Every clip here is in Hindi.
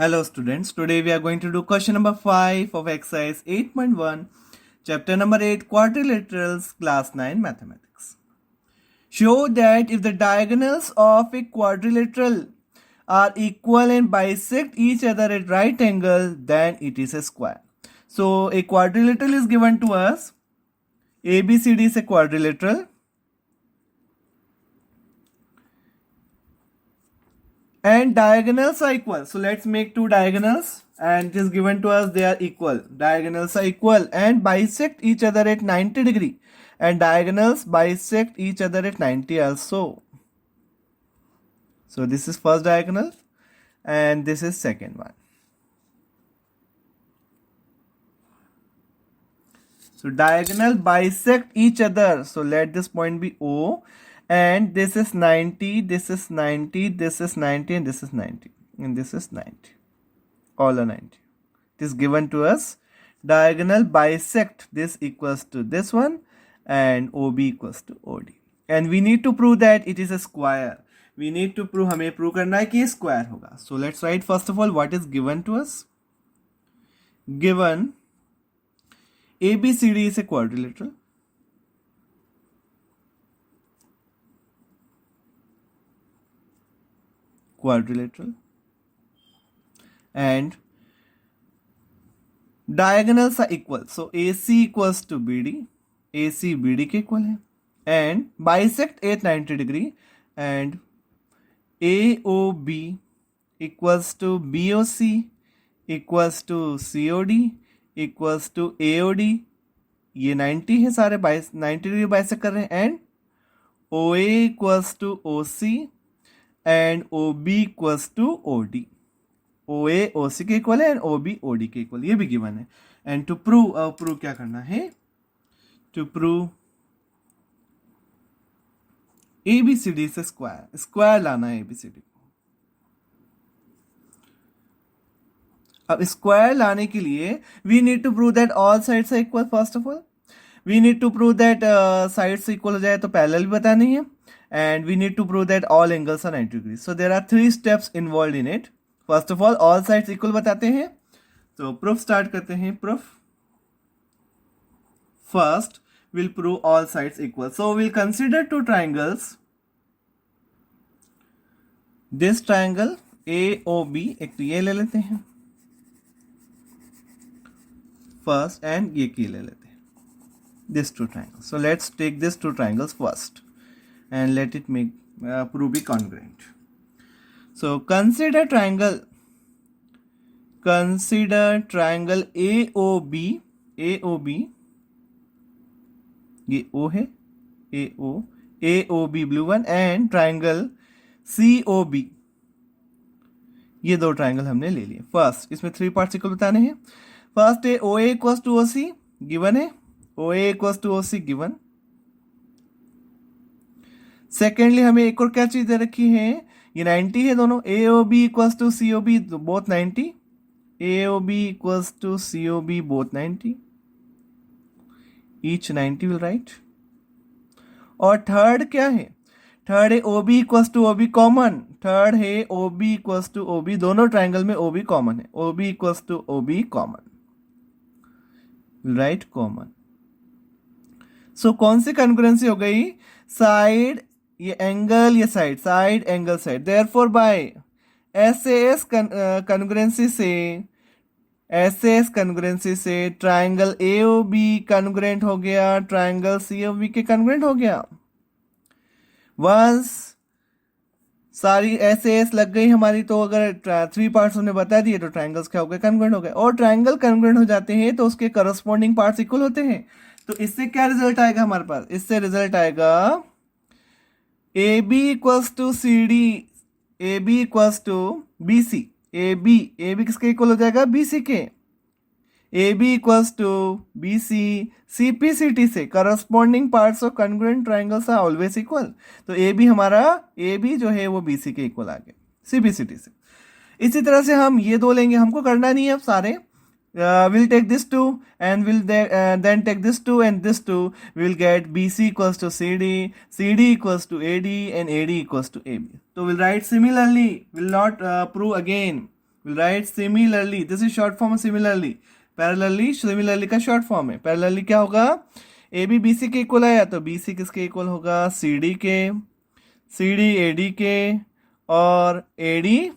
Hello students, today we are going to do question number 5 of exercise 8.1, chapter number 8, quadrilaterals, class 9 mathematics. Show that if the diagonals of a quadrilateral are equal and bisect each other at right angle, then it is a square. So a quadrilateral is given to us. ABCD is a quadrilateral. And diagonals are equal. So let's make two diagonals and it is given to us they are equal. Diagonals are equal and bisect each other at 90 degree. And diagonals bisect each other at 90 also. So this is first diagonal and this is second one. So diagonal bisect each other. So let this point be O. And this is 90, this is 90, this is 90, and this is 90. And this is 90. All are 90. It is given to us. Diagonal bisect this equals to this one and OB equals to OD. And we need to prove that it is a square. We need to prove, हमें prove करना है कि square होगा. So let's write first of all what is given to us. Given ABCD is a quadrilateral. And diagonals are equal. So AC equals to BD. AC BD के equal है. And bisect at 90 degree. And AOB equals to BOC equals to COD equals to AOD. ये 90 है सारे 90 डिग्री बाइसेक्ट कर रहे हैं. And OA equals to OC and OB equals to OD. OA OC के इक्वल है and OB OD के इक्वल, ये भी गिवन है. And to prove, प्रूव क्या करना है? To prove ABCD से स्क्वायर लाना है ABCD को. अब स्क्वायर लाने के लिए we need to prove that all sides are equal. First of all we need to prove that sides equal हो जाए तो पैरेलल भी बतानी है. And we need to prove that all angles are 90 degrees. So there are 3 steps involved in it. First of all sides equal बताते हैं. तो proof start करते हैं. Proof. First, we'll prove all sides equal. So we'll consider two triangles. This triangle AOB, एक तो ये ले लेते हैं first and ये की ले लेते हैं. These two triangles. So let's take these two triangles first. And let it make prove be congruent. So consider triangle AOB. ये O है, AOB blue one and triangle COB. ये दो ट्राइंगल हमने ले लिए. फर्स्ट इसमें 3 पार्ट्स इक्वल बताने हैं. फर्स्ट है OA equals to OC given है. OA equals to OC given. Secondly हमें एक और क्या चीज दे रखी है, ये 90 है दोनों. AOB equals to COB both 90. AOB equals to COB both 90. Each 90 will write. और थर्ड क्या है? थर्ड है OB equals to OB common. Third है OB इक्वल्स टू OB, दोनों ट्राइंगल में OB कॉमन है. OB equals to OB common, will write common. So कौन सी कॉन्ग्रुएंसी हो गई? साइड ये एंगल, ये side angle side. Therefore by SAS congruency से ट्राइंगल AOB कॉन्ग्रुएंट हो गया, ट्राइंगल COB के कॉन्ग्रुएंट हो गया. वंस सारी SAS लग गई हमारी, तो अगर 3 पार्ट्स हमने बता दिए तो ट्राइंगल्स क्या हो गए? कॉन्ग्रुएंट हो गए. और ट्राइंगल कॉन्ग्रुएंट हो जाते हैं तो उसके करस्पॉन्डिंग पार्ट्स इक्वल होते हैं. तो इससे क्या रिजल्ट आएगा हमारे पास? इससे रिजल्ट आएगा AB equals to CD, AB equals to BC. AB किसके इक्वल हो जाएगा? BC के. AB equals to BC, CPCT से corresponding parts of congruent triangles are always equal. तो AB जो है वो BC के इक्वल आ गए CPCT से. इसी तरह से हम ये दो लेंगे, हमको करना नहीं है अब सारे. We'll take this 2 and we'll then take this 2 and this 2. We'll get BC equals to CD, CD equals to AD and AD equals to AB. So we'll write similarly. We'll not prove again. Will write similarly, this is short form of similarly. Parallelly similarly का शॉर्ट फॉर्म है। पैरेलली क्या होगा, ए बी बी सी के इक्वल आया तो बी सी किसके इक्वल होगा, सी डी के, सी डी ए डी के, और ए डी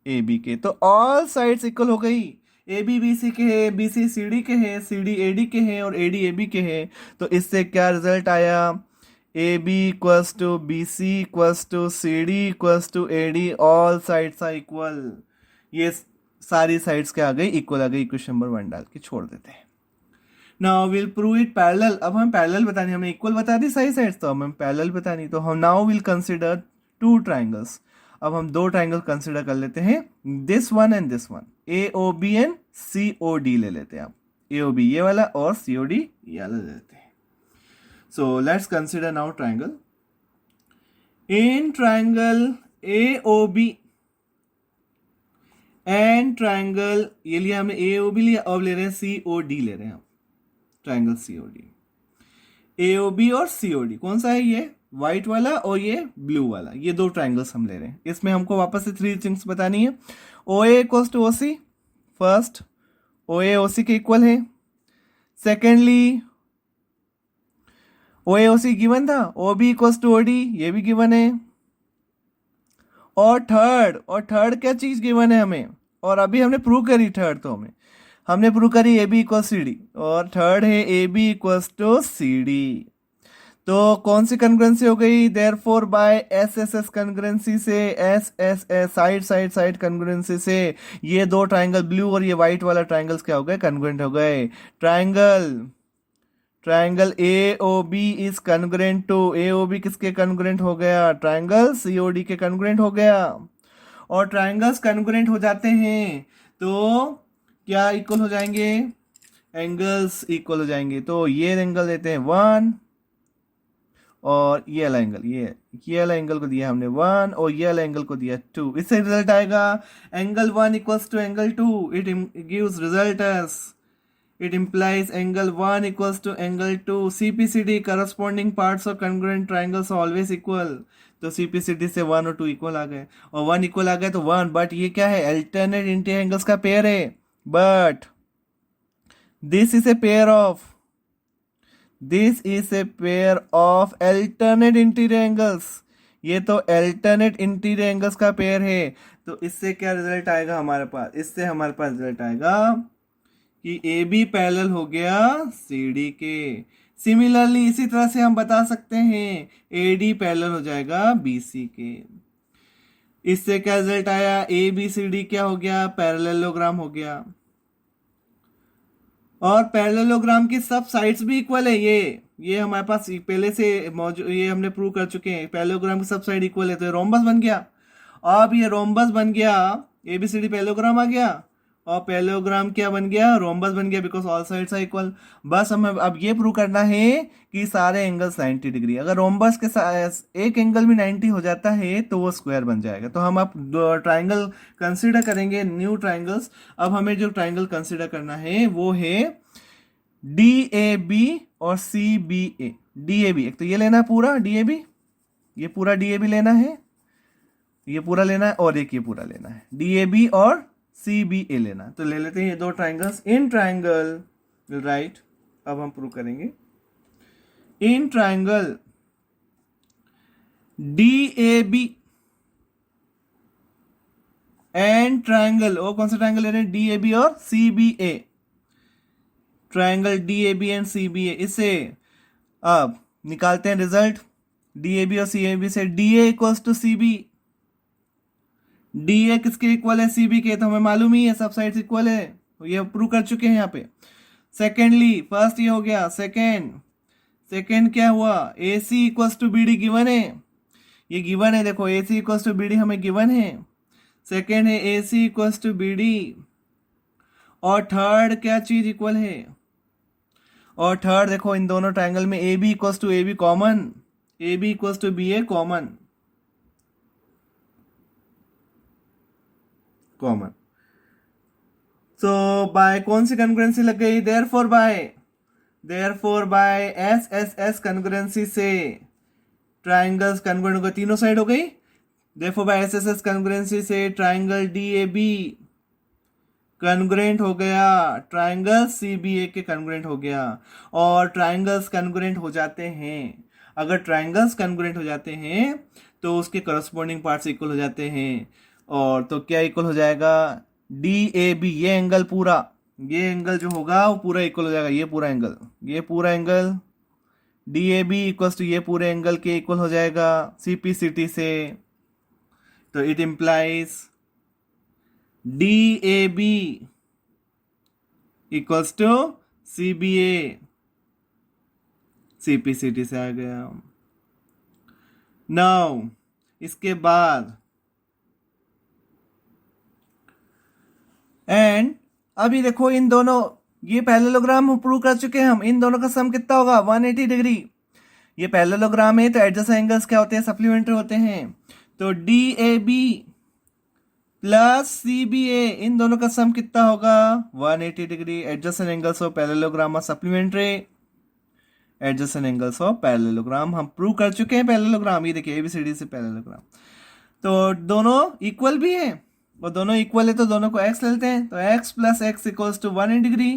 ए बी के। तो ऑल साइड्स इक्वल हो गई, ए बी बी सी के है, बी सी सी डी के है, सी डी ए डी के है, और ए डी ए बी के है। तो इससे क्या रिजल्ट आया, A B equals to B C equals to C D equals to A D, all sides are equal. ये सारी साइड्स क्या आ गई, इक्वल आ गई। इक्वेशन नंबर 1 डाल के छोड़ देते हैं। Now will prove it parallel. अब हम पैरेलल बतानी, हमने इक्वल बता दी सारी साइड्स, तो अब हम पैरेलल बतानी। तो हम नाउ विल कंसिडर 2 ट्राइंगल्स। अब हम 2 ट्राइंगल कंसिडर कर लेते हैं, this one and this one, A O B and C O D ले लेते हैं। आप ए ओ बी ये वाला और सी ओ डी ये वाला ले लेते हैं। So let's consider now triangle. In triangle A O B and triangle, ये लिया हमने ए ओ बी लिया, अब ले रहे हैं सी ओ डी ले रहे हैं हम, ट्राइंगल सी ओ डी। ए ओ बी और सी ओ डी कौन सा है, ये व्हाइट वाला और ये ब्लू वाला, ये 2 ट्राइंगल्स हम ले रहे हैं। इसमें हमको वापस से 3 थिंग्स बतानी है। ओ ए equals to O C, first ओ ए ओ सी के इक्वल है। सेकेंडली ओ ए ओ सी गिवन था, O B equals to O D, ये भी गिवन है। और थर्ड क्या चीज गिवन है हमें, और अभी हमने प्रूव करी थर्ड, तो हमने प्रूव करी A B equal C D, और थर्ड है A B equals to C D. तो कौन सी कंग्रुएंसी हो गई, therefore by S S S congruency से, S S S side side side congruency से, ये 2 ट्राइंगल ब्लू और ये व्हाइट वाला ट्राइंगल्स क्या हो गए, कंग्रुएंट हो गए। Triangle A O B is congruent to, A O B किसके कंग्रुएंट हो गया, ट्राइंगल सी ओ डी के कंग्रुएंट हो गया। और ट्राइंगल्स कंग्रुएंट हो जाते हैं तो क्या इक्वल हो जाएंगे, एंगल्स इक्वल हो जाएंगे। तो ये एंगल देते हैं 1, और ये वाला एंगल, ये वाला एंगल को दिया हमने 1 और ये वाला एंगल को दिया 2। इससे रिजल्ट आएगा angle 1 equals to angle 2। It gives result as, it implies angle 1 equals to angle 2. CPCD corresponding parts of congruent triangles are always equal. तो CPCD से 1 और 2 इक्वल आ गए, और 1 इक्वल आ गए तो 1, बट ये क्या है, अल्टरनेट इंटीरियर एंगल्स का पेयर है। But this is a pair of, this is a pair of alternate interior angles, ये तो अल्टरनेट इंटीरियर एंगल्स का पेयर है। तो इससे क्या रिजल्ट आएगा हमारे पास, इससे हमारे पास रिजल्ट आएगा कि ए बी पैरेलल हो गया सी डी के। सिमिलरली इसी तरह से हम बता सकते हैं ए डी पैरेलल हो जाएगा बी सी के। इससे क्या रिजल्ट आया, ए बी सी डी क्या हो गया, पैरेललोग्राम हो गया। और पैरेललोग्राम की सब साइड्स भी इक्वल है। ये हमारे पास पहले से मौजूद, ये हमने प्रूव कर चुके हैं, पैरेललोग्राम की सब साइड इक्वल है, तो रोम्बस बन गया। अब ये रोम्बस बन गया, A B C D parallelogram आ गया, और पैरेललोग्राम क्या बन गया, रोम्बस बन गया, because all sides are equal. बस हमें अब ये प्रूव करना है कि सारे एंगल्स 90 डिग्री। अगर रोम्बस के साथ एक एंगल भी 90 हो जाता है तो वो स्क्वायर बन जाएगा। तो हम अब ट्राइंगल कंसीडर करेंगे, न्यू ट्राइंगल्स। अब हमें जो ट्राइंगल कंसीडर करना है वो है डी ए बी और C B A. D A B एक तो ये लेना है पूरा डी ए बी, ये पूरा डी ए बी लेना है, ये पूरा लेना है, और एक ये पूरा लेना है, डी ए बी और सी बी ए लेना। तो ले लेते हैं ये 2 ट्राइंगल्स। इन ट्राइंगल राइट, अब हम प्रूव करेंगे, in triangle D A B and triangle, और कौन सा ट्राइंगल ले रहे हैं, डी ए बी और C B A. Triangle D A B and C B A, इससे अब निकालते हैं रिजल्ट। डी ए बी और सी ए बी से D A equals to C B, D A किसके इक्वल है, सी बी के, तो हमें मालूम ही है सब साइड्स इक्वल है, ये प्रूव कर चुके हैं यहाँ पे। सेकेंडली फर्स्ट ये हो गया, सेकेंड क्या हुआ, A C equals to B D given है, ये गिवन है, देखो A C equals to B D हमें गिवन है। सेकेंड है A C equals to B D, और थर्ड क्या चीज इक्वल है, और थर्ड देखो इन दोनों ट्राइंगल में A B equals to A B common, A B equals to B A common, so by कौन सी कंग्रुएंसी लग गई, therefore by S S S congruency से ट्राइंगल्स कंग्रुएंट हो गए, तीनों साइड हो गई। therefore by S S S congruency से triangle D A B congruent हो गया, ट्राइंगल CBA के कन्ग्रुएंट हो गया। और ट्राइंगल्स कन्ग्रुएंट हो जाते हैं, अगर ट्राइंगल्स कन्ग्रुएंट हो जाते हैं तो उसके करस्पॉन्डिंग पार्ट्स इक्वल हो जाते हैं। और तो क्या इक्वल हो जाएगा, DAB, ये एंगल पूरा, ये एंगल जो होगा वो पूरा इक्वल हो जाएगा, ये पूरा एंगल DAB इक्वल्स टू ये पूरे एंगल के इक्वल हो जाएगा CPCT से। तो it implies DAB equals to CBA, CPCT से आ गया। नाउ इसके बाद एंड अभी देखो इन दोनों, ये पैरेललोग्राम प्रूव कर चुके हैं हम, इन दोनों का सम कितना होगा 180 डिग्री। ये पैरेललोग्राम है तो एडजेसेंट एंगल्स क्या होते हैं, सप्लीमेंट्री होते हैं। तो DAB प्लस CBA, इन दोनों का सम कितना होगा 180 degree. Adjacent angles of parallelogram और supplementary, adjacent angles of parallelogram हम प्रूव कर चुके हैं। पैरेललोग्राम ये देखिए ABCD से पैरेललोग्राम, तो दोनों इक्वल भी है, और दोनों इक्वल है तो दोनों को x लेते हैं। तो x plus x equals to 180 degree,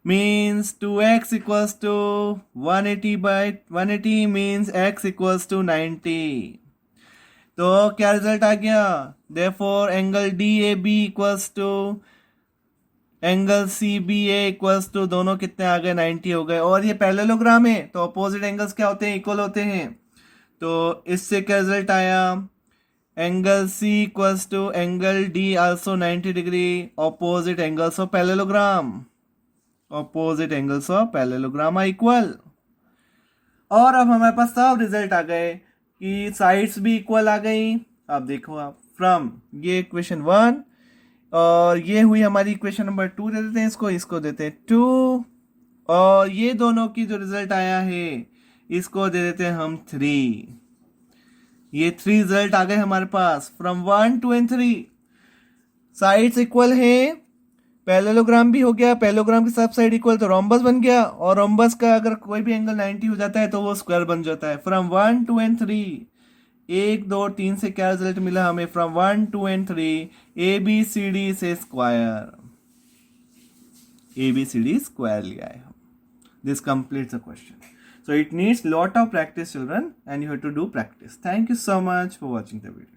means 2x equals to 180 by 180 means x equals to 90। तो क्या रिजल्ट आ गया, therefore angle DAB equals to angle CBA equals to, दोनों कितने आ गए 90 हो गए। और ये पैरेललोग्राम है तो अपोजिट एंगल्स क्या होते हैं, इक्वल होते हैं। तो इससे क्या रिजल्ट आया, angle C equals to angle D also 90 degree, opposite angles of parallelogram, opposite angles of parallelogram are equal. और अब हमारे पास सब रिजल्ट आ गए कि साइड्स भी इक्वल आ गई। अब देखो आप फ्रॉम ये इक्वेशन 1 और ये हुई हमारी इक्वेशन नंबर 2, दे देते हैं इसको देते हैं 2, और ये दोनों की जो रिजल्ट आया है इसको दे देते हैं हम 3। ये 3 रिजल्ट आ गए हमारे पास फ्रॉम 1, 2 एंड 3। साइड्स इक्वल है, पैरेललोग्राम भी हो गया, पैरेललोग्राम की सब साइड इक्वल तो रोम्बस बन गया, और रोम्बस का अगर कोई भी एंगल 90 हो जाता है तो वो स्क्वायर बन जाता है। फ्रॉम 1, 2 एंड 3, 1, 2, 3 से क्या रिजल्ट मिला हमें, फ्रॉम 1, 2 एंड 3 ABCD से स्क्वायर, ABCD स्क्वायर लिया है हम। This completes the question. So it needs lot of practice children, and you have to do practice. Thank you so much for watching the video.